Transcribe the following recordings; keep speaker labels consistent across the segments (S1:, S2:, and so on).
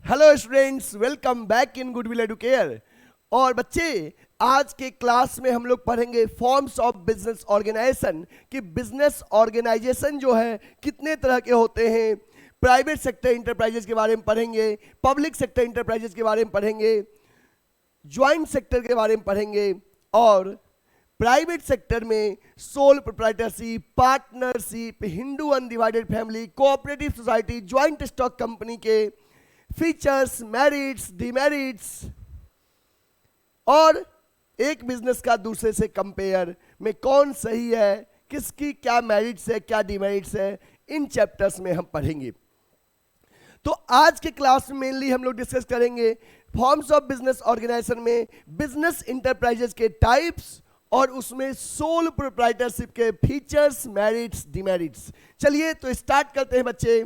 S1: Hello students, welcome back in goodwill Educare. और बच्चे, आज के क्लास में हम लोग पढ़ेंगे फॉर्म्स ऑफ बिजनेस ऑर्गेनाइजेशन कि बिजनेस ऑर्गेनाइजेशन जो है कितने तरह के होते हैं। प्राइवेट सेक्टर इंटरप्राइजेस के बारे में पढ़ेंगे, पब्लिक सेक्टर इंटरप्राइजेस के बारे में पढ़ेंगे, ज्वाइंट सेक्टर के बारे में पढ़ेंगे और प्राइवेट सेक्टर में soul proprietorship, partnership, Hindu undivided family, cooperative society, joint stock company के फीचर्स, मेरिट्स, डिमेरिट्स और एक बिजनेस का दूसरे से कंपेयर में कौन सही है, किसकी क्या मेरिट्स है, क्या डिमेरिट्स है, इन चैप्टर्स में हम पढ़ेंगे। तो आज के क्लास में मेनली हम लोग डिस्कस करेंगे फॉर्म्स ऑफ बिजनेस ऑर्गेनाइजेशन में बिजनेस इंटरप्राइजेस के टाइप्स और उसमें सोल प्रोप्राइटरशिप के फीचर्स, मेरिट्स, डिमेरिट्स। चलिए तो स्टार्ट करते हैं बच्चे।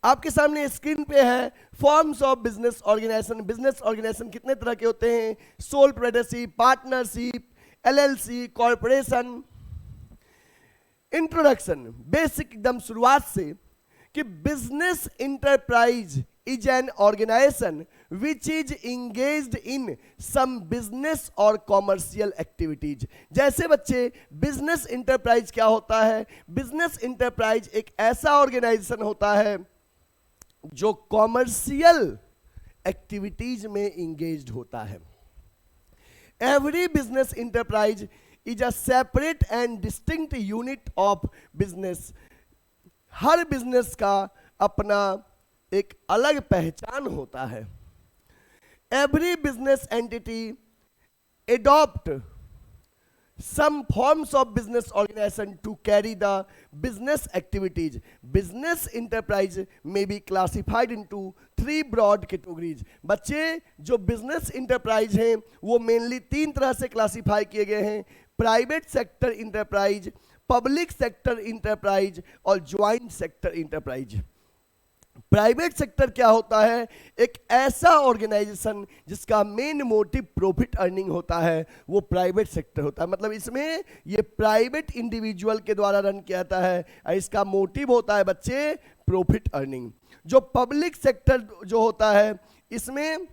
S1: आपके सामने स्क्रीन पे है forms of business organization. Business organization कितने तरह के होते हैं? Sole proprietorship, partnership, LLC, corporation. Introduction, basic एकदम शुरुआत से कि business enterprise is an organization which is engaged in some business or commercial activities। जैसे बच्चे, बिजनेस इंटरप्राइज क्या होता है? बिजनेस इंटरप्राइज एक ऐसा ऑर्गेनाइजेशन होता है जो कॉमर्शियल एक्टिविटीज में इंगेज्ड होता है। Every business enterprise is a separate and distinct unit of business. Her business का अपना एक अलग पहचान होता है। Every business entity adopt some forms of business organization to carry the business activities. Business enterprise may be classified into three broad categories। बच्चे, जो business enterprise हैं वो mainly तीन तरह से classify किए गए हैं: private sector enterprise, public sector enterprise और joint sector enterprise. Private sector क्या होता है? एक ऐसा ऑर्गेनाइजेशन जिसका मेन मोटिव प्रॉफिट अर्निंग होता है, वो प्राइवेट सेक्टर होता है। मतलब इसमें ये प्राइवेट इंडिविजुअल के द्वारा रन किया जाता है और इसका मोटिव होता है बच्चे प्रॉफिट अर्निंग। जो पब्लिक सेक्टर जो होता है इसमें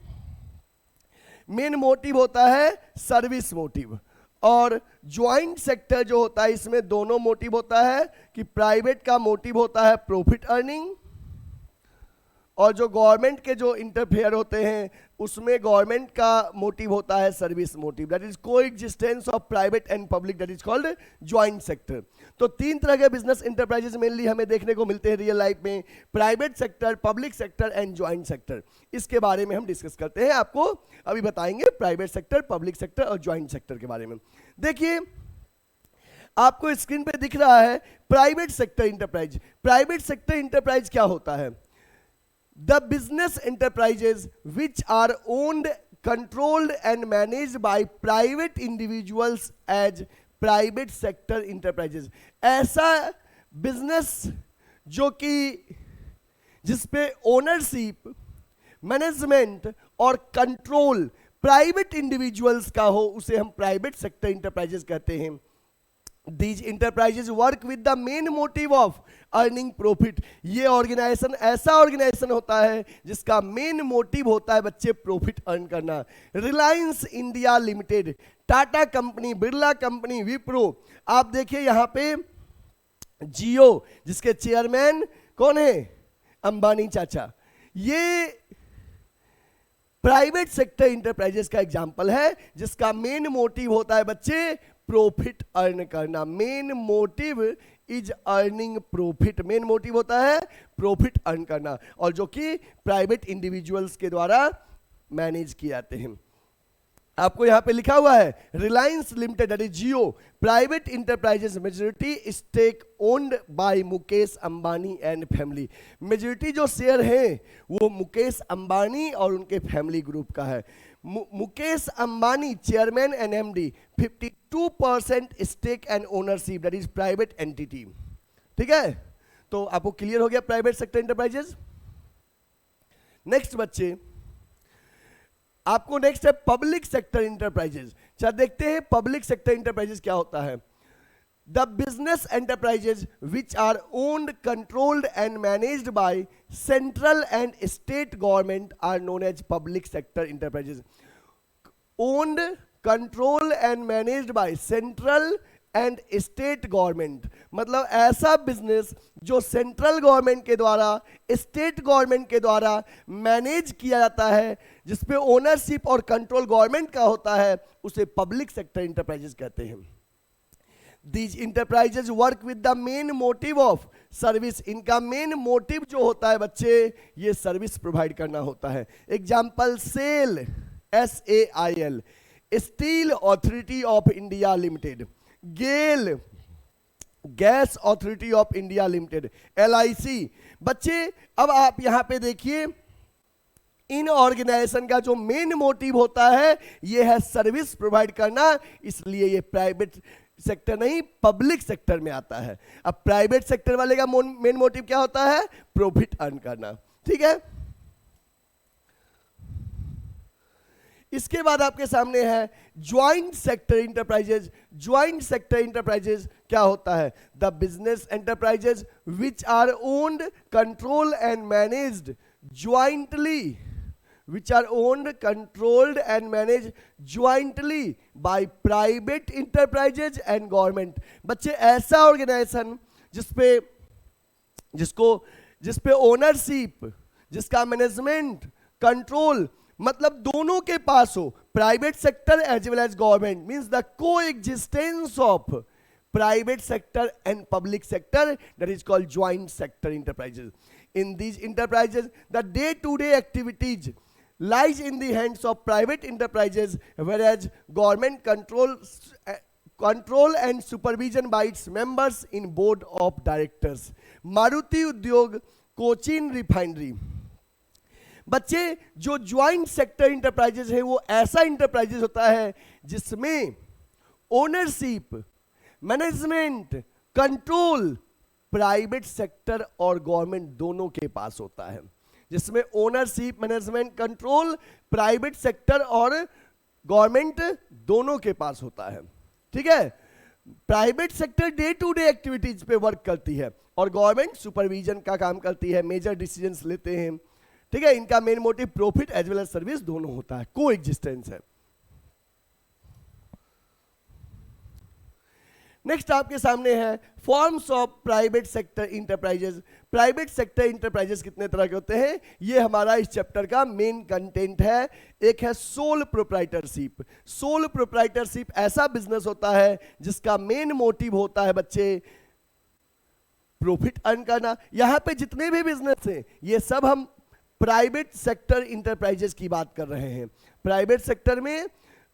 S1: मेन मोटिव होता है सर्विस मोटिव। और ज्वाइंट सेक्टर जो होता है इसमें दोनों मोटिव होता है कि प्राइवेट का मोटिव होता है प्रॉफिट अर्निंग और जो गवर्नमेंट के जो इंटरफेयर होते हैं उसमें गवर्नमेंट का मोटिव होता है service motive. That is coexistence of private and public, that is called joint sector. तो तीन तरह के बिजनेस इंटरप्राइजेस मेनली हमें देखने को मिलते हैं रियल लाइफ में: private sector, public sector and joint sector. इसके बारे में हम डिस्कस करते हैं, आपको अभी बताएंगे प्राइवेट सेक्टर, पब्लिक सेक्टर और ज्वाइंट सेक्टर के बारे में। देखिए, आपको स्क्रीन पे दिख रहा है private sector enterprise. Private sector enterprise क्या होता है? The business enterprises which are owned, controlled and managed by private individuals as private sector enterprises। ऐसा बिजनेस जो कि जिसपे ओनरशिप, मैनेजमेंट और कंट्रोल प्राइवेट इंडिविजुअल्स का हो उसे हम प्राइवेट सेक्टर इंटरप्राइजेस कहते हैं। These enterprises work with the main motive of earning profit। ये ऑर्गेनाइजेशन ऐसा ऑर्गेनाइजेशन होता है जिसका मेन मोटिव होता है बच्चे प्रॉफिट अर्न करना। Reliance India limited, Tata company, Birla company, Wipro. आप देखिए यहाँ पे जियो जिसके चेयरमैन कौन है? अंबानी चाचा। ये प्राइवेट सेक्टर इंटरप्राइजेस का एग्जाम्पल है जिसका मेन मोटिव होता है बच्चे प्रॉफिट अर्न करना। Main motive is earning profit. Main motive होता है प्रॉफिट अर्न करना और जो कि प्राइवेट इंडिविजुअल्स के द्वारा मैनेज किए जाते हैं। आपको यहां पे लिखा हुआ है Reliance limited, that is Jio, private enterprises majority stake owned by Mukesh Ambani and family. Majority जो शेयर है वो मुकेश अंबानी और उनके फैमिली ग्रुप का है। Mukesh Ambani chairman and MD, 52% stake and ownership, that is private entity. ठीक है, तो आपको क्लियर हो गया प्राइवेट सेक्टर इंटरप्राइजेस। नेक्स्ट बच्चे, आपको नेक्स्ट है पब्लिक सेक्टर इंटरप्राइजेस। चल देखते हैं पब्लिक सेक्टर इंटरप्राइजेस क्या होता है। The business enterprises which are owned, controlled and managed by central and state government are known as public sector enterprises. Owned, controlled and managed by central and state government, मतलब ऐसा business जो central government के द्वारा, state government के द्वारा manage किया जाता है, जिसपे ओनरशिप और कंट्रोल गवर्नमेंट का होता है, उसे पब्लिक सेक्टर इंटरप्राइजेस कहते हैं. These enterprises work with the main motive of service. इनका मेन मोटिव जो होता है बच्चे, ये सर्विस प्रोवाइड करना होता है. Example SAIL, SAIL, steel authority of India limited, GAIL, gas authority of India limited, LIC. बच्चे अब आप यहां पे देखिए, इन ऑर्गेनाइजेशन का जो मेन मोटिव होता है ये है सर्विस प्रोवाइड करना, इसलिए ये प्राइवेट सेक्टर नहीं पब्लिक सेक्टर में आता है. अब प्राइवेट सेक्टर वाले का मेन मोटिव क्या होता है? प्रॉफिट अर्न करना. ठीक है. इसके बाद आपके सामने है joint sector enterprises. Joint sector enterprises क्या होता है? The business enterprises which are owned, control and managed jointly, which are owned, controlled and managed jointly by private enterprises and government. बच्चे ऐसा ऑर्गेनाइजेशन जिसपे ओनरशिप, जिसका मैनेजमेंट, कंट्रोल मतलब दोनों के पास हो, private sector as well as government, means the coexistence of private sector and public sector, that is called joint sector enterprises. In these enterprises, the day-to-day activities lies in the hands of private enterprises, whereas government control and supervision by its members in board of directors. Maruti उद्योग, Cochin refinery. बच्चे जो joint sector enterprises है वो ऐसा enterprises होता है जिसमें ownership, management, control private sector और गवर्नमेंट दोनों के पास होता है. जिसमें ownership, management, control private sector और गवर्नमेंट दोनों के पास होता है. ठीक है. Private sector day to day activities पे वर्क करती है और गवर्नमेंट सुपरविजन का काम करती है, मेजर डिसीजंस लेते हैं. ठीक है. इनका main motive profit as well as service दोनों होता है, को एग्जिस्टेंस है. नेक्स्ट आपके सामने है forms of private sector enterprises. Private sector enterprises कितने तरह के होते हैं, ये हमारा इस चैप्टर का मेन कंटेंट है. एक है सोल प्रोप्राइटरशिप. सोल प्रोप्राइटरशिप ऐसा बिजनेस होता है जिसका मेन मोटिव होता है बच्चे प्रॉफिट अर्न करना. यहां पे जितने भी बिजनेस हैं ये सब हम प्राइवेट सेक्टर इंटरप्राइजेस की बात कर रहे हैं. प्राइवेट सेक्टर में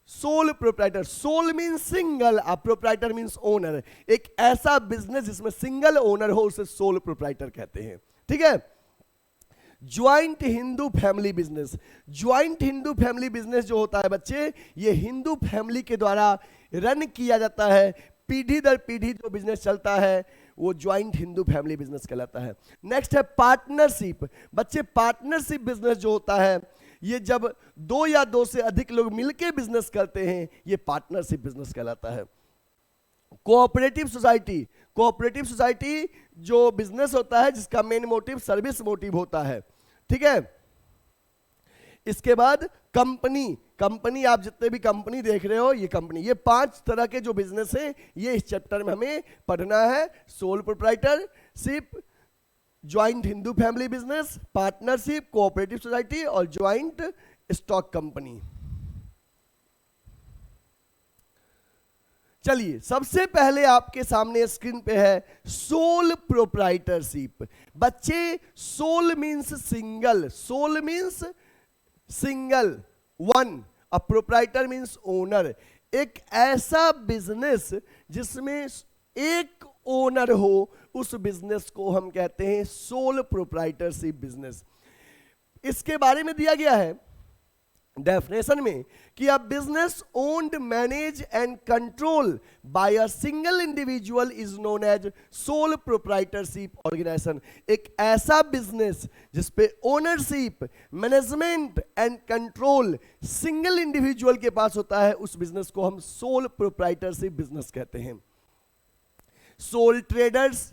S1: sole proprietor, sole means single, proprietor means owner. एक ऐसा बिजनेस जिसमें सिंगल ओनर हो उसे सोल प्रोप्राइटर कहते हैं. ठीक है. Joint Hindu family business. Joint Hindu family business जो होता है बच्चे, ये हिंदू फैमिली के द्वारा रन किया जाता है. पीढ़ी दर पीढ़ी जो बिजनेस चलता है वो ज्वाइंट हिंदू फैमिली बिजनेस कहलाता है. नेक्स्ट है पार्टनरशिप. बच्चे पार्टनरशिप बिजनेस जो होता है ये जब दो या दो से अधिक लोग मिलकर बिजनेस करते हैं ये पार्टनरशिप बिजनेस कहलाता है. Cooperative society. कोऑपरेटिव सोसाइटी जो बिजनेस होता है जिसका मेन मोटिव सर्विस मोटिव होता है. ठीक है. इसके बाद कंपनी. कंपनी आप जितने भी कंपनी देख रहे हो ये कंपनी, ये 5 तरह के जो बिजनेस हैं ये इस चैप्टर में हमें पढ़ना है. Sole proprietorship, joint Hindu family business, partnership, cooperative society और ज्वाइंट स्टॉक कंपनी. चलिए सबसे पहले आपके सामने स्क्रीन पे है सोल प्रोप्राइटरशिप. बच्चे sole means single, sole means single, one, a proprietor means owner. एक ऐसा बिजनेस जिसमें एक ओनर हो उस बिजनेस को हम कहते हैं सोल प्रोप्राइटरशिप बिजनेस. इसके बारे में दिया गया है डेफिनेशन में कि a business owned, manage and control by a single individual is known as sole proprietorship organization. एक ऐसा बिजनेस जिसपे ownership, management and control single individual के पास होता है उस बिजनेस को हम सोल प्रोप्राइटरशिप बिजनेस कहते हैं. Sole traders.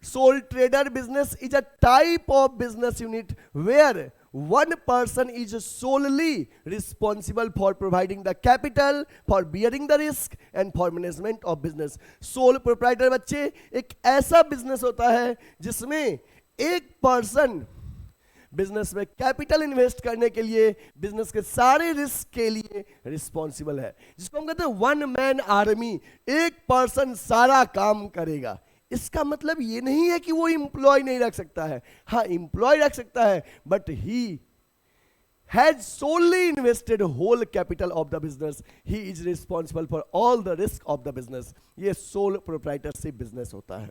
S1: Sole trader business is a type of business unit where one person is solely responsible for providing the capital, for bearing the risk and for management of business. Sole proprietor बच्चे एक ऐसा business होता है जिसमें एक person business में capital invest करने के लिए, बिजनेस के सारे रिस्क के लिए रिस्पॉन्सिबल है, जिसको हम कहते हैं वन मैन आर्मी. एक पर्सन सारा काम करेगा. इसका मतलब ये नहीं है कि वो इंप्लॉय नहीं रख सकता है. हाँ, इंप्लॉय रख सकता है, but he has solely invested whole capital of the business. He is responsible for all the risk of the business. ये सोल प्रोप्राइटरशिप बिजनेस होता है.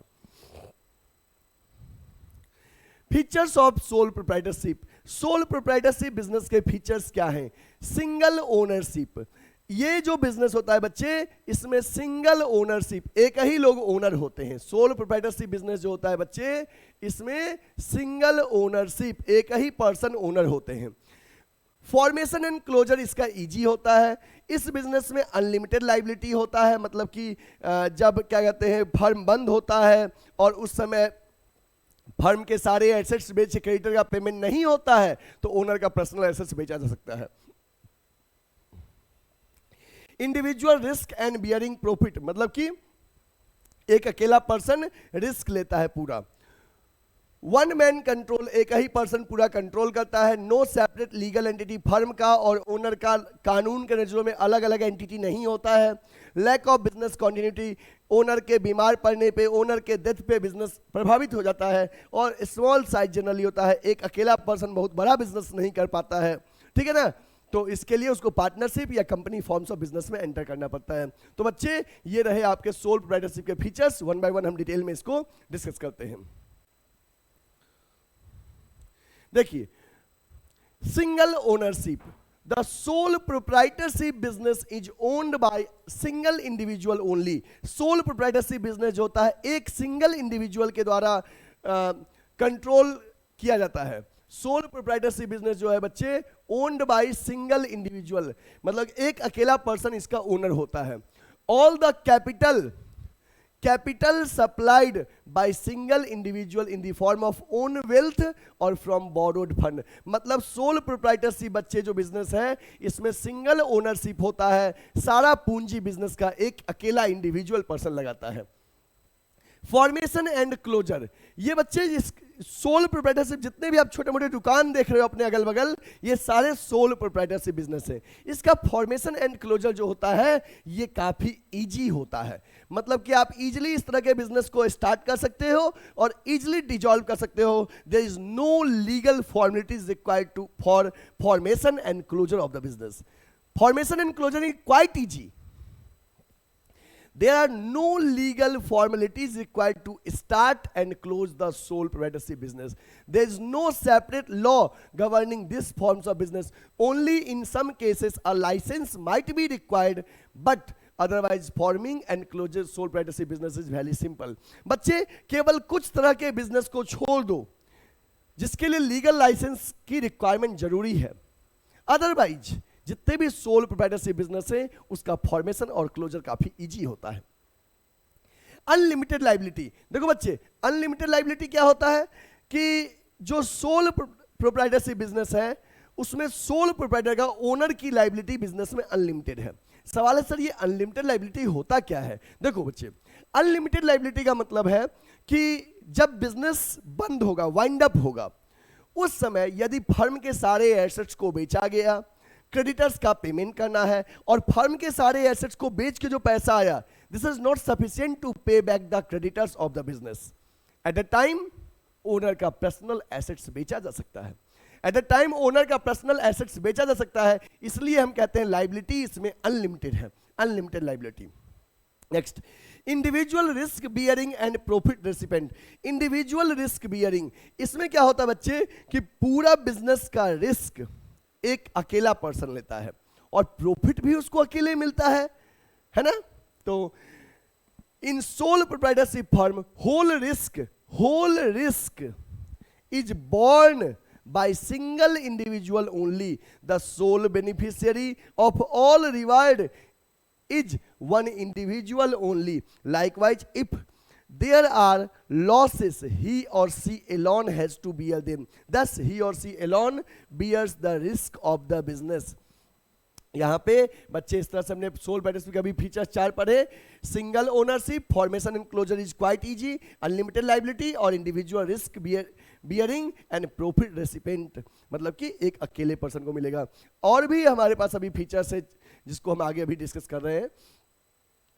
S1: Features of sole proprietorship. Sole proprietorship business के features क्या हैं? Single ownership. ये जो business होता है बच्चे, इसमें सिंगल ओनरशिप, एक ही लोग ओनर होते हैं. सोल प्रोप्राइटरशिप बिजनेस जो होता है बच्चे, इसमें सिंगल ओनरशिप, एक ही पर्सन ओनर होते हैं. फॉर्मेशन एंड क्लोजर इसका इजी होता है. इस बिजनेस में अनलिमिटेड लाइबिलिटी होता है, मतलब कि जब क्या कहते हैं फर्म बंद होता है और उस समय फर्म के सारे एसेट्स बेच क्रेडिटर का पेमेंट नहीं होता है, तो ओनर का पर्सनल एसेट्स बेचा जा सकता है. Individual risk and bearing profit, मतलब कि एक अकेला पर्सन रिस्क लेता है पूरा. वन मैन कंट्रोल, एक ही पर्सन पूरा कंट्रोल करता है. No separate legal entity, firm का और ओनर का कानून के नजरों में अलग अलग एंटिटी नहीं होता है. Lack of business continuity, owner के बीमार पड़ने पे, ओनर के डेथ पे बिजनेस प्रभावित हो जाता है. और स्मॉल साइज जनरली होता है, एक अकेला पर्सन बहुत बड़ा बिजनेस नहीं कर पाता है, ठीक है ना. तो इसके लिए उसको पार्टनरशिप या कंपनी फॉर्म्स ऑफ बिजनेस में एंटर करना पड़ता है. तो बच्चे ये रहे आपके सोल प्रोप्राइटरशिप के फीचर्स. वन बाय वन हम डिटेल में इसको डिस्कस करते हैं. देखिए, single ownership. The soul proprietorship business is owned by single individual only. Soul proprietorship business जो होता है एक सिंगल इंडिविजुअल के द्वारा कंट्रोल किया जाता है. सोल प्रोप्राइटरशिप बिजनेस जो है बच्चे ओन्ड बाय सिंगल इंडिविजुअल, मतलब एक अकेला पर्सन इसका ओनर होता है. All the capital supplied by single individual in the form of own wealth और फ्रॉम बोरोड फंड. मतलब सोल प्रोप्राइटरशिप बच्चे जो बिजनेस है, इसमें सिंगल ओनरशिप होता है. सारा पूंजी बिजनेस का एक अकेला इंडिविजुअल पर्सन लगाता है. फॉर्मेशन एंड क्लोजर, ये बच्चे सोल प्रोप्राइटरशिप, जितने भी आप छोटे मोटे दुकान देख रहे हो अपने अगल बगल, ये सारे सोल प्रोप्राइटरशिप बिजनेस है. इसका फॉर्मेशन एंड क्लोजर जो होता है ये काफी इजी होता है. मतलब कि आप इजीली इस तरह के बिजनेस को स्टार्ट कर सकते हो और इजीली डिजॉल्व कर सकते हो. There is no legal formalities required to for formation and closure of the business. Formation and closure is quite easy. There are no legal formalities required to start and close the sole proprietorship business. There is no separate law governing these forms of business. Only in some cases a license might be required, but otherwise forming and closure sole proprietorship business is very simple. बच्चे केवल कुछ तरह के business को छोड़ दो जिसके लिए लीगल लाइसेंस की रिक्वायरमेंट जरूरी है. अदरवाइज जितने भी सोल प्रोप्राइटरशिप बिजनेस है उसका फॉर्मेशन और क्लोजर काफी इजी होता है. अनलिमिटेड लाइबिलिटी, देखो बच्चे, अनलिमिटेड लाइबिलिटी क्या होता है कि जो सोल प्रोप्राइटरशिप बिजनेस है उसमें सोल प्रोप्राइटर का ओनर की लाइबिलिटी बिजनेस में अनलिमिटेड है. सवाल है सर ये अनलिमिटेड लाइबिलिटी होता क्या है? देखो बच्चे, अनलिमिटेड लाइबिलिटी का मतलब है कि जब बिजनेस बंद होगा, वाइंड अप होगा, उस समय यदि फर्म के सारे एसेट्स को बेचा गया, क्रेडिटर्स का पेमेंट करना है और फर्म के सारे एसेट्स को बेच के जो पैसा आया, this is not sufficient to pay back the creditors of the business. At the time owner का पर्सनल एसेट्स बेचा जा सकता है. एट द टाइम ओनर का पर्सनल एसेट्स बेचा जा सकता है, इसलिए हम कहते हैं लाइबिलिटी इसमें अनलिमिटेड है, unlimited liability. Next, individual risk bearing and profit recipient. Individual risk bearing, इसमें क्या होता है बच्चे कि पूरा बिजनेस का रिस्क एक अकेला पर्सन लेता है और प्रॉफिट भी उसको अकेले मिलता है ना. तो in sole proprietorship firm whole risk is borne by single individual only. The sole beneficiary of all reward is one individual only. Likewise, if there are losses, he or she alone has to bear them. Thus, he or she alone bears the risk of the business. यहाँ पे बच्चे इस तरह से हमने sole proprietorship का भी features 4 पढ़े. Single ownership, formation and closure is quite easy, unlimited liability और individual risk bearing and profit recipient, मतलब कि एक अकेले पर्सन को मिलेगा. और भी हमारे पास अभी फीचर्स है जिसको हम आगे अभी डिस्कस कर रहे हैं.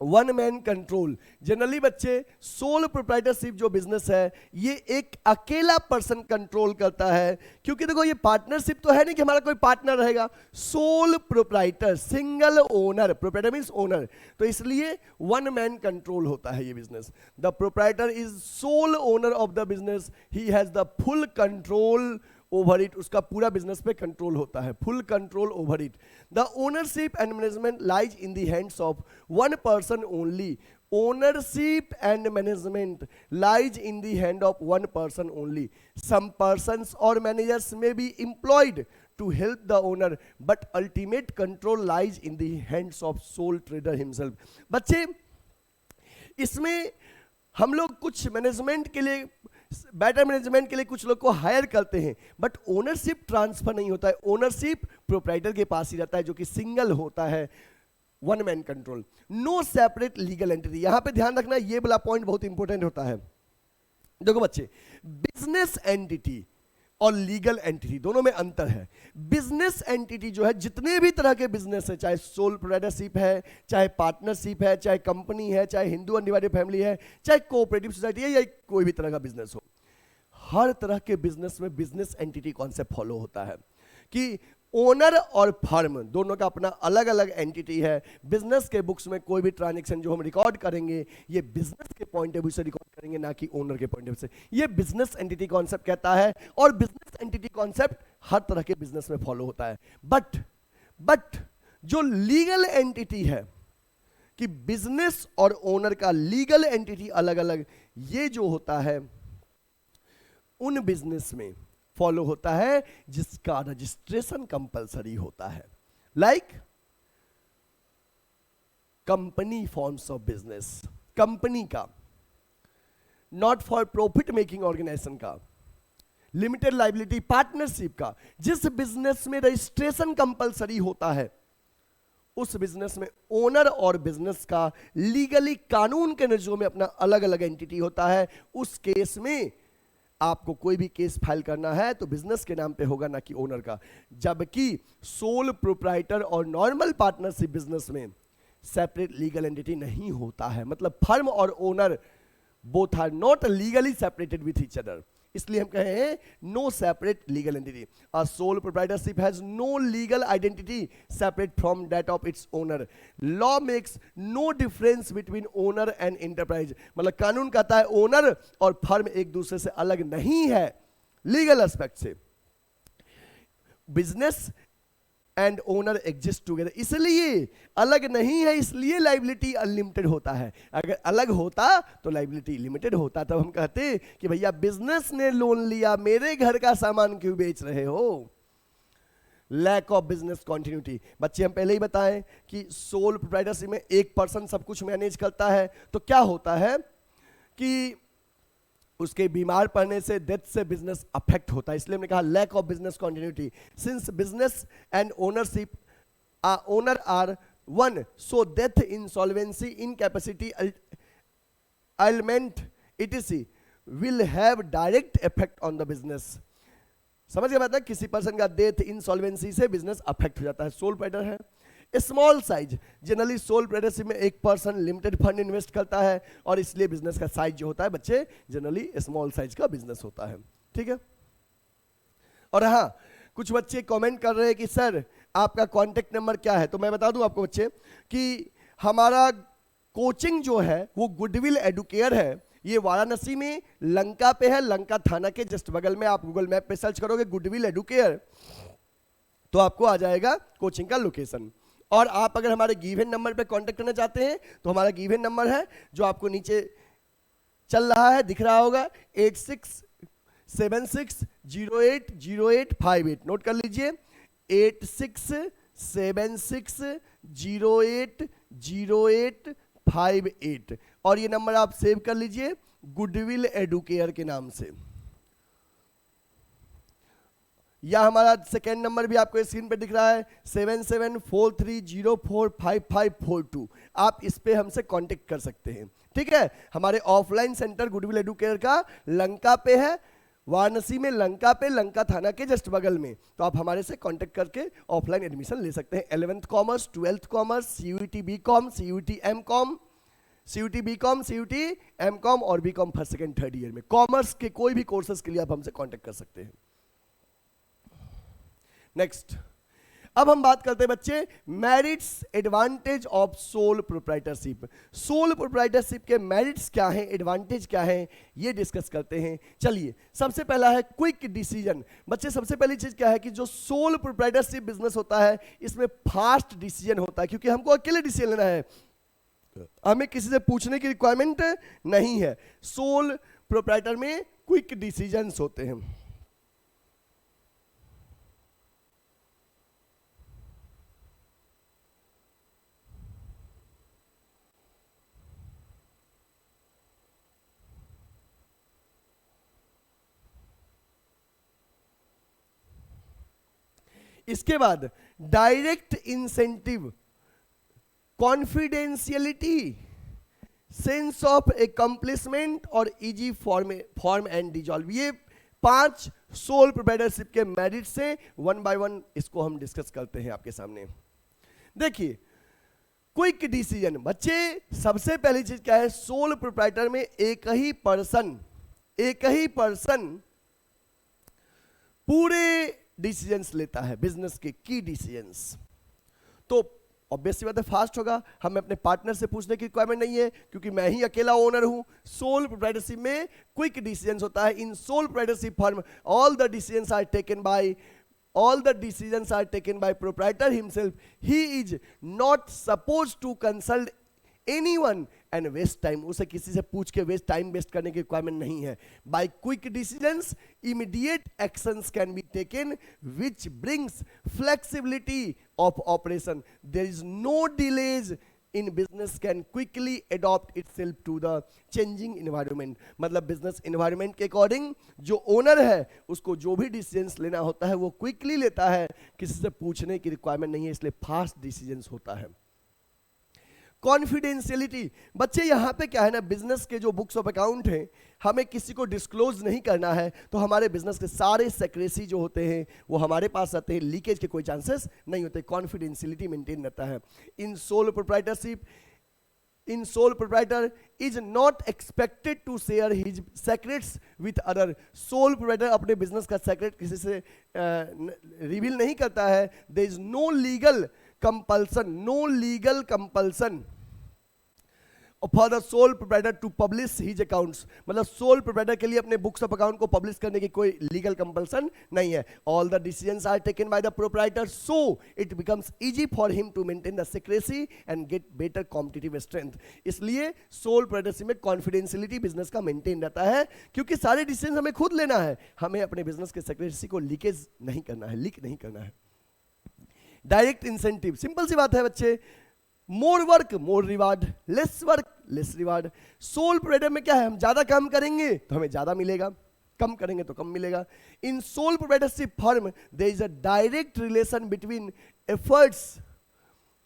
S1: One man control. जनरली बच्चे सोल प्रोप्राइटरशिप जो बिजनेस है ये एक अकेला पर्सन कंट्रोल करता है, क्योंकि देखो ये पार्टनरशिप तो है नहीं कि हमारा कोई पार्टनर रहेगा. Sole proprietor, single owner, proprietor means owner, तो इसलिए वन मैन कंट्रोल होता है ये business. The proprietor is sole owner of the business, he has the full control over it. उसका पूरा बिजनेस पे कंट्रोल होता है, full control over it. The ownership and management lies in the hands of one person only. Ownership and management lies in the hand of one person only. Some persons or managers may be employed to help the owner, but ultimate control lies in the hands of sole trader himself. बच्चे इसमें हम लोग कुछ management के लिए, better management के लिए कुछ लोग को हायर करते हैं, बट ओनरशिप ट्रांसफर नहीं होता है. ओनरशिप प्रोप्राइटर के पास ही रहता है जो कि सिंगल होता है, one man control. No separate legal entity. यहां पे ध्यान रखना, ये वाला पॉइंट बहुत इंपॉर्टेंट होता है. देखो बच्चे, बिजनेस एंटिटी और लीगल एंटिटी दोनों में अंतर है. बिजनेस एंटिटी जो है, जितने भी तरह के बिजनेस है, चाहे सोल प्रोप्राइटरशिप है, चाहे पार्टनरशिप है, चाहे कंपनी है, चाहे हिंदू अनडिवाइडेड फैमिली है, चाहे कोऑपरेटिव सोसाइटी है, या कोई भी तरह का बिजनेस हो, हर तरह के बिजनेस में बिजनेस एंटिटी कॉन्सेप्ट फॉलो होता है कि ओनर और फर्म दोनों का अपना अलग अलग एंटिटी है. बिजनेस के बुक्स में कोई भी ट्रांजैक्शन जो हम रिकॉर्ड करेंगे ये बिजनेस के पॉइंट ऑफ व्यू से रिकॉर्ड करेंगे, ना कि ओनर के पॉइंट ऑफ व्यू से. ये बिजनेस एंटिटी कॉन्सेप्ट कहता है, और बिजनेस एंटिटी कॉन्सेप्ट हर तरह के बिजनेस में फॉलो होता है. बट जो लीगल एंटिटी है कि बिजनेस और ओनर का लीगल एंटिटी अलग अलग, ये जो होता है उन बिजनेस में फॉलो होता है जिसका रजिस्ट्रेशन कंपलसरी होता है. Like company forms of business, company का, not for profit making organisation का, लिमिटेड लाइबिलिटी पार्टनरशिप का. जिस बिजनेस में रजिस्ट्रेशन कंपलसरी होता है उस बिजनेस में ओनर और बिजनेस का लीगली कानून के नजरों में अपना अलग अलग एंटिटी होता है. उस केस में आपको कोई भी केस फाइल करना है तो बिजनेस के नाम पे होगा, ना कि ओनर का. जबकि सोल प्रोप्राइटर और नॉर्मल पार्टनरशिप बिजनेस में सेपरेट लीगल एंटिटी नहीं होता है. मतलब फर्म और owner both are not legally separated with each other. इसलिए हम कहे हैं no separate legal entity. A sole proprietorship has no legal identity separate from that of its owner. Law makes no difference between owner and enterprise. मतलब कानून कहता है owner और firm एक दूसरे से अलग नहीं है लीगल एस्पेक्ट से. Business and owner exist together, इसलिए अलग नहीं है, इसलिए लाइबिलिटी अनलिमिटेड होता है. अगर अलग होता तो लाइबिलिटी लिमिटेड होता. तब हम कहते कि भैया बिजनेस ने लोन लिया, मेरे घर का सामान क्यों बेच रहे हो. Lack of business continuity. बच्चे हम पहले ही बताएं कि सोल प्रोप्राइटरशिप में एक पर्सन सब कुछ मैनेज करता है, तो क्या होता है कि उसके बीमार पड़ने से, डेथ से बिजनेस अफेक्ट होता है. इसलिए हमने कहा lack of business continuity. Since business and ownership owner are one, so death, insolvency, incapacity, ailment etc will have direct effect on the business. समझ गए बात है, किसी पर्सन का डेथ, इंसॉल्वेंसी से बिजनेस अफेक्ट हो जाता है. सोल प्रोप्राइटर है. Small size, generally soul proprietorship में एक पर्सन लिमिटेड फंड इन्वेस्ट करता है और इसलिए बिजनेस का साइज जो होता है बच्चे जनरली स्मॉल साइज का बिजनेस होता है. ठीक है. और हाँ, कुछ बच्चे कमेंट कर रहे हैं कि सर आपका कांटेक्ट नंबर क्या है. तो मैं बता दूं आपको बच्चे कि हमारा कोचिंग जो है वो गुडविल एडुकेयर है. ये वाराणसी में लंका पे है, लंका थाना के जस्ट बगल में. आप गूगल मैप पे सर्च करोगे गुडविल एडुकेयर तो आपको आ जाएगा कोचिंग का लोकेशन. और आप अगर हमारे गिवन नंबर पे कांटेक्ट करना चाहते हैं तो हमारा गिवन नंबर है जो आपको नीचे चल रहा है, दिख रहा होगा, 8676080858. नोट कर लीजिए, 867608 0858 और ये नंबर आप सेव कर लीजिए गुडविल एडुकेयर के नाम से। या हमारा सेकेंड नंबर भी आपको स्क्रीन पे दिख रहा है 7743045542। आप इस पे हमसे कांटेक्ट कर सकते हैं, ठीक है। हमारे ऑफलाइन सेंटर गुडविल एडुकेयर का लंका पे है, वाराणसी में लंका पे, लंका थाना के जस्ट बगल में। तो आप हमारे से कांटेक्ट करके ऑफलाइन एडमिशन ले सकते हैं। 11th commerce, 12th commerce, CUET BCom, CUET MCom, CUET BCom, CUET MCom और BCom first second third year में कॉमर्स के कोई भी कोर्सेज के लिए आप हमसे कांटेक्ट कर सकते हैं। नेक्स्ट, अब हम बात करते हैं बच्चे merits advantage of sole proprietorship. Sole proprietorship के मेरिट्स क्या हैं, एडवांटेज क्या हैं, ये डिस्कस करते हैं। चलिए, सबसे पहला है क्विक डिसीजन। बच्चे सबसे पहली चीज क्या है कि जो सोल प्रोप्राइटरशिप बिजनेस होता है इसमें फास्ट डिसीजन होता है, क्योंकि हमको अकेले डिसीजन लेना है, हमें किसी से पूछने की रिक्वायरमेंट नहीं है। सोल प्रोप्राइटर में क्विक डिसीजंस होते हैं। इसके बाद direct incentive, confidentiality, sense of accomplishment और इजी फॉर्म एंड डिजॉल्व, ये 5 सोल प्रोप्राइटरशिप के मेरिट्स से वन बाय वन इसको हम डिस्कस करते हैं आपके सामने। देखिए, क्विक डिसीजन, बच्चे सबसे पहली चीज क्या है, सोल प्रोप्राइटर में एक ही पर्सन पूरे डिसीजंस लेता है, बिजनेस के की डिसीजंस। तो ऑब्वियसली बात है फास्ट होगा, हमें अपने पार्टनर से पूछने की रिक्वायरमेंट नहीं है, क्योंकि मैं ही अकेला ओनर हूं। सोल प्रोप्राइटरशिप में क्विक डिसीजंस होता है। In sole proprietorship firm all the decisions are taken by proprietor himself. He is not supposed to consult anyone and waste time. उसे किसी से पूछ के टाइम वेस्ट करने की रिक्वायरमेंट नहीं है। By quick decisions, immediate actions can be taken, which brings flexibility of operation. There is no delays in business can quickly adopt itself to the changing environment. मतलब बिजनेस इन्वायरमेंट के according जो owner है उसको जो भी decisions लेना होता है वो क्विकली लेता है, किसी से पूछने की रिक्वायरमेंट नहीं है, इसलिए फास्ट डिसीजंस होता है। कॉन्फिडेंशियलिटी, बच्चे यहाँ पे क्या है ना, बिजनेस के जो बुक्स ऑफ अकाउंट हैं हमें किसी को डिस्क्लोज नहीं करना है, तो हमारे बिजनेस के सारे सेक्रेसी जो होते हैं वो हमारे पास रहते हैं, लीकेज के कोई चांसेस नहीं होते, कॉन्फिडेंशियलिटी मेंटेन रहता है। In soul proprietor is not expected to share his secrets with other. Sole proprietor अपने बिजनेस का सेक्रेट किसी से रिवील नहीं करता है। There is no legal compulsion for the sole proprietor to publish his accounts. मतलब सोल प्रोप्राइटर के लिए अपने बुक्स ऑफ अकाउंट को पब्लिश करने की कोई लीगल कंपल्सन नहीं है। All the decisions are taken by the proprietor, so it becomes easy for him to maintain the secrecy and get better competitive strength. इसलिए सोल प्रोप्राइटरशिप में confidentiality business का maintain रहता है, क्योंकि सारे डिसीजन हमें खुद लेना है, हमें अपने बिजनेस के सेक्रेसी को लीकेज नहीं करना है, लीक नहीं करना है। डायरेक्ट इंसेंटिव, सिंपल सी बात है बच्चे, more work more reward, lace work less reward. Soul proprietor में क्या है, हम ज्यादा काम करेंगे तो हमें ज्यादा मिलेगा, कम करेंगे तो कम मिलेगा। In sole proprietorship firm there is a direct relation between efforts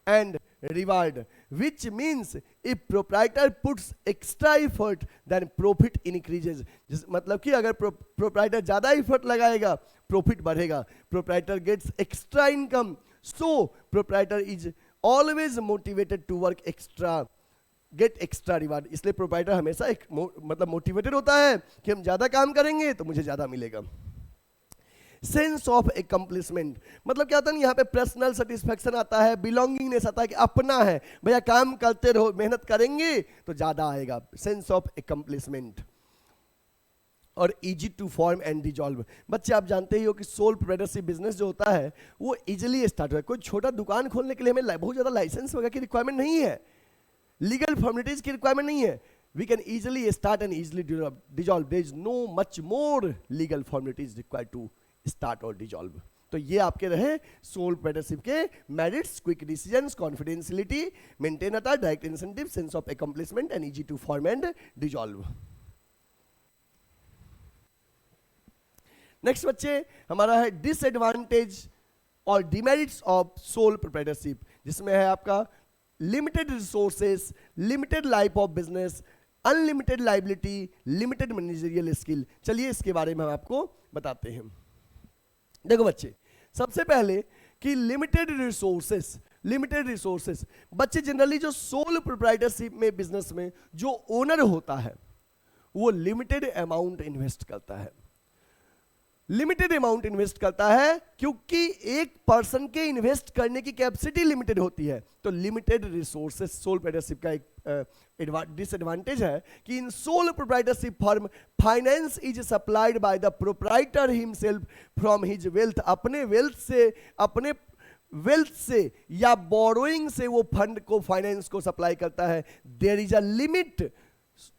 S1: and reward, which means if proprietor puts extra effort then profit increases. मतलब कि अगर proprietor ज्यादा effort लगाएगा profit बढ़ेगा, proprietor gets extra income, so proprietor is always motivated to work extra, get extra reward. इसलिए proprietor हमेशा मतलब motivated होता है कि हम ज्यादा काम करेंगे तो मुझे ज्यादा मिलेगा। सेंस ऑफ एकम्प्लिशमेंट, मतलब क्या होता है, यहाँ पे पर्सनल सेटिस्फेक्शन आता है, बिलोंगिंगनेस आता है कि अपना है भैया, काम करते रहो, मेहनत करेंगे तो ज्यादा आएगा, सेंस ऑफ एकम्प्लिशमेंट। और easy to form and dissolve, बच्चे आप जानते ही हो कि सोल प्रोप्राइटरशिप बिजनेस जो होता है वो इजिली स्टार्ट होता है। कोई छोटा दुकान खोलने के लिए हमें बहुत ज्यादा लाइसेंस वगैरह की रिक्वायरमेंट नहीं है, लीगल फॉर्मेलिटीज की रिक्वायरमेंट नहीं है, we can easily start and easily dissolve. There is no much more legal formalities required to start or dissolve. तो ये आपके रहे सोल प्रोप्राइटरशिप के मेरिट्स: क्विक डिसीजंस, कॉन्फिडेंशियलिटी, मेंटेनता, direct incentive, sense of accomplishment and easy to form and dissolve. Next बच्चे हमारा है disadvantage और डिमेरिट्स ऑफ सोल प्रोप्राइटरशिप, जिसमें है आपका limited resources, limited life of business, unlimited liability, limited managerial skill. चलिए इसके बारे में हम आपको बताते हैं। देखो बच्चे, सबसे पहले कि लिमिटेड रिसोर्सेस, बच्चे जनरली जो सोल प्रोप्राइटरशिप में बिजनेस में जो ओनर होता है वो लिमिटेड अमाउंट इन्वेस्ट करता है। लिमिटेड अमाउंट इन्वेस्ट करता है क्योंकि एक पर्सन के इन्वेस्ट करने की कैपेसिटी लिमिटेड होती है। तो लिमिटेड रिसोर्सेज सोल प्रोप्राइटरशिप का एक डिसएडवांटेज है कि in sole proprietorship firm finance is supplied by the proprietor himself from his wealth. अपने वेल्थ से या बोरोइंग से वो फंड को, फाइनेंस को सप्लाई करता है। There is a limit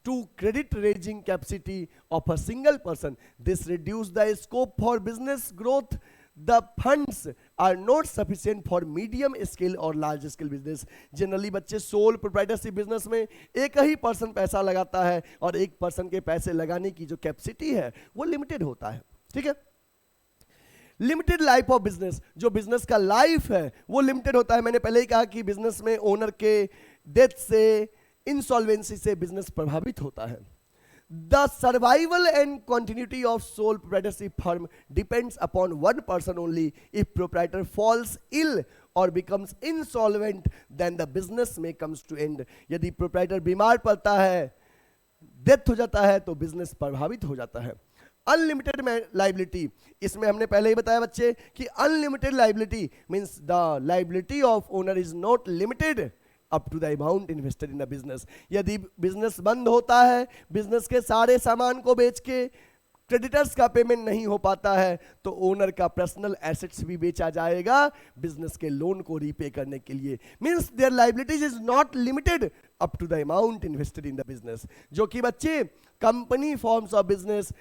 S1: to credit raising capacity of a single person. This reduces the scope for business growth. The funds are not sufficient for medium scale or large scale business. Generally बच्चे soul proprietorship business में एक ही person पैसा लगाता है और एक person के पैसे लगाने की जो कैपेसिटी है वो लिमिटेड होता है। ठीक है, लिमिटेड लाइफ ऑफ बिजनेस, जो बिजनेस का लाइफ है वो लिमिटेड होता है। मैंने पहले ही कहा कि बिजनेस में ओनर के डेथ से, इंसॉल्वेंसी से बिजनेस प्रभावित होता है। The survival and continuity of sole proprietorship firm depends upon one person only. If proprietor falls ill or becomes insolvent then the business में कम्स टू एंड। यदि proprietor बीमार पड़ता है, डेथ हो जाता है, तो बिजनेस प्रभावित हो जाता है। अनलिमिटेड लाइबिलिटी, इसमें हमने पहले ही बताया बच्चे कि unlimited liability means the liability of owner is not limited up to the amount invested in the business. यदि बिजनेस बंद होता है, बिजनेस के सारे सामान को बेच के क्रेडिटर्स का पेमेंट नहीं हो पाता है, तो ओनर का पर्सनल एसेट्स भी बेचा जाएगा बिजनेस के लोन को रीपे करने के लिए। Means their liabilities is not limited up to the amount invested in the business. जो कि बच्चे company forms of business,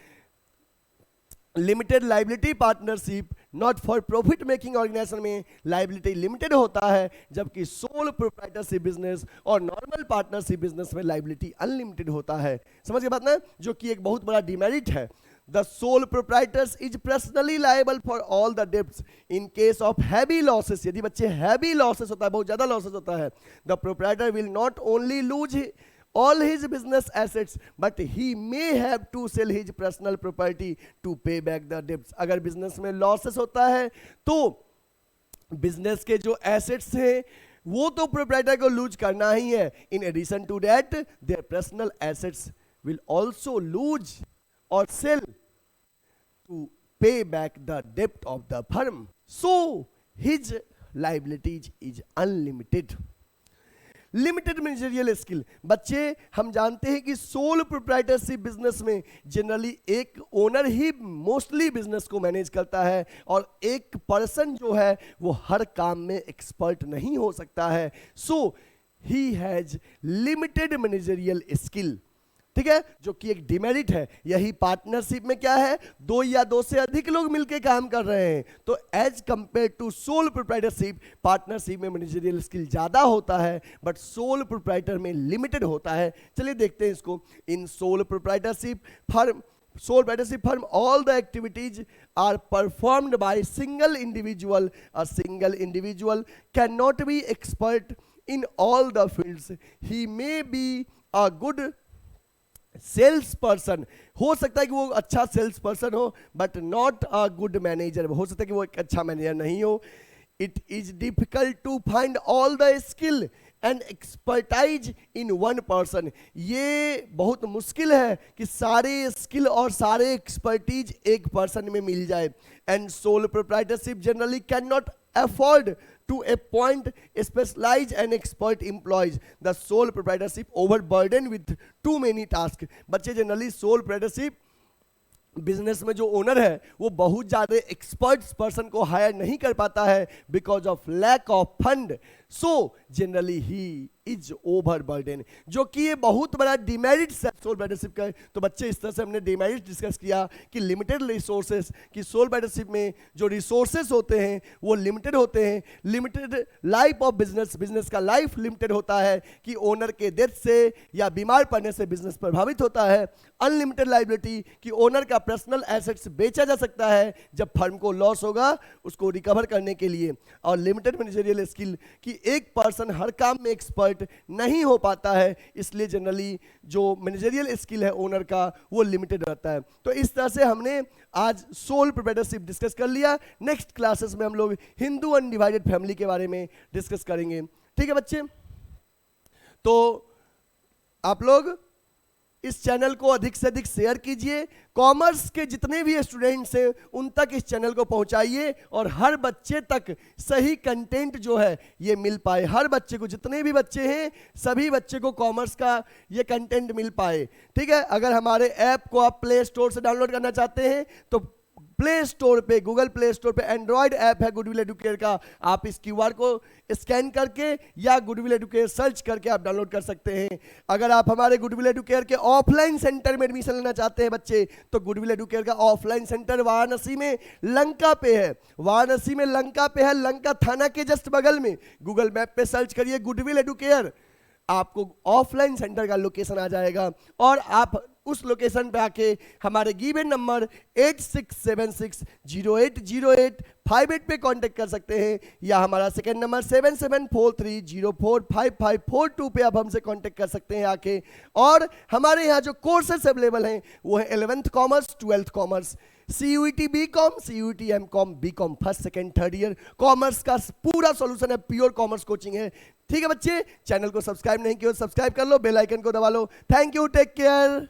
S1: limited liability partnership, not for profit making organization में लाइबिलिटी लिमिटेड होता है, जबकि सोल प्रोप्राइटरशिप बिजनेस और normal partnership business में liability unlimited होता है। समझ गए बात ना, जो कि एक बहुत बड़ा डिमेरिट है। The sole proprietors is personally liable for all the debts in case of heavy losses. यदि बच्चे हैवी लॉसेस होता है, बहुत ज्यादा लॉसेस होता है, the proprietor will not only lose all his business assets but he may have to sell his personal property to pay back the debts। अगर business में लॉसेस होता है तो बिजनेस के जो एसेट्स हैं वो तो प्रोप्राइटर को लूज करना ही है। In addition to that their personal assets will also lose और sell to pay back the डेब्ट of the firm, so his liabilities is unlimited. Limited managerial skill, बच्चे हम जानते हैं कि सोल प्रोप्राइटरशिप बिजनेस में जनरली एक ओनर ही मोस्टली बिजनेस को मैनेज करता है और एक पर्सन जो है वो हर काम में एक्सपर्ट नहीं हो सकता है। So he has limited managerial skill. ठीक है, जो कि एक डिमेरिट है। यही पार्टनरशिप में क्या है, दो या दो से अधिक लोग मिलकर काम कर रहे हैं, तो as compare to sole proprietorship, partnership में मैनेजरियल स्किल ज्यादा होता है बट सोल प्रोप्राइटर में लिमिटेड होता है। चलिए देखते हैं इसको। In sole proprietorship firm all the activities are performed by single individual. A single individual cannot be expert in all the fields. He may be a good sales person, हो सकता है कि वो अच्छा सेल्स पर्सन हो but not a good manager, हो सकता है कि वो एक अच्छा मैनेजर नहीं हो। It is difficult to find all the skill and expertise in one person. ये बहुत मुश्किल है कि सारे स्किल और सारे एक्सपर्टीज एक पर्सन में मिल जाए। And sole proprietorship generally can not afford to appoint specialized and expert employees. The sole proprietorship overburdened with too many tasks. बच्चे जनरली सोल प्रोप्राइटरशिप बिजनेस में जो ओनर है वो बहुत ज्यादा एक्सपर्ट्स पर्सन को हायर नहीं कर पाता है because of lack of fund. So generally he is over burden, जो कि ये बहुत बड़ा डिमेरिट है सोल प्रोप्राइटरशिप का। तो बच्चे इस तरह से हमने डिमेरिट डिस्कस किया कि लिमिटेड रिसोर्सेस, कि सोल प्रोप्राइटरशिप में जो रिसोर्सेस होते हैं वो लिमिटेड होते हैं। Limited life of business, business का लाइफ लिमिटेड होता है कि ओनर के डेथ से या बीमार पड़ने से बिजनेस प्रभावित होता है। अनलिमिटेड लाइबिलिटी, कि ओनर का पर्सनल एसेट्स बेचा जा सकता है जब फर्म को लॉस होगा उसको रिकवर करने के लिए। और लिमिटेड मैनेजरियल स्किल, कि एक पर्सन हर काम में एक्सपर्ट नहीं हो पाता है, इसलिए जनरली जो मैनेजरियल स्किल है ओनर का वो लिमिटेड रहता है। तो इस तरह से हमने आज सोल प्रोप्राइटरशिप डिस्कस कर लिया। नेक्स्ट क्लासेस में हम लोग हिंदू अनडिवाइडेड फैमिली के बारे में डिस्कस करेंगे। ठीक है बच्चे, तो आप लोग इस चैनल को अधिक से अधिक शेयर कीजिए। कॉमर्स के जितने भी स्टूडेंट्स हैं उन तक इस चैनल को पहुंचाइए और हर बच्चे तक सही कंटेंट जो है ये मिल पाए। हर बच्चे को, जितने भी बच्चे हैं सभी बच्चे को कॉमर्स का ये कंटेंट मिल पाए। ठीक है, अगर हमारे ऐप को आप प्ले स्टोर से डाउनलोड करना चाहते हैं तो प्ले स्टोर पे, गूगल प्ले स्टोर पे एंड्रॉयड ऐप है गुडविल एडुकेयर का, आप इस क्यूआर को स्कैन करके या गुडविल एडुकेयर सर्च करके आप डाउनलोड कर सकते हैं। अगर आप हमारे गुडविल एडुकेयर के ऑफलाइन सेंटर में एडमिशन लेना चाहते हैं बच्चे, तो गुडविल एडुकेयर का ऑफलाइन सेंटर वाराणसी में लंका पे है। वाराणसी में लंका पे है, लंका थाना के जस्ट बगल में। गूगल मैप पे सर्च करिए गुडविल एडुकेयर, आपको ऑफलाइन सेंटर का लोकेशन आ जाएगा और आप उस लोकेशन पे आके हमारे गिवन नंबर 8676080858 पे कांटेक्ट कर सकते हैं, या हमारा सेकंड नंबर 7743045542 पे आप हमसे कांटेक्ट कर सकते हैं आके। और हमारे यहाँ जो कोर्सेस अवेलेबल हैं वो है 11th commerce, 12th commerce, CUET BCom, CUET MCom, BCom first second third year. Commerce का पूरा सॉल्यूशन है, प्योर कॉमर्स कोचिंग है। ठीक है बच्चे, चैनल को सब्सक्राइब नहीं किया सब्सक्राइब कर लो, बेल आइकन को दबा लो। Thank you, take care.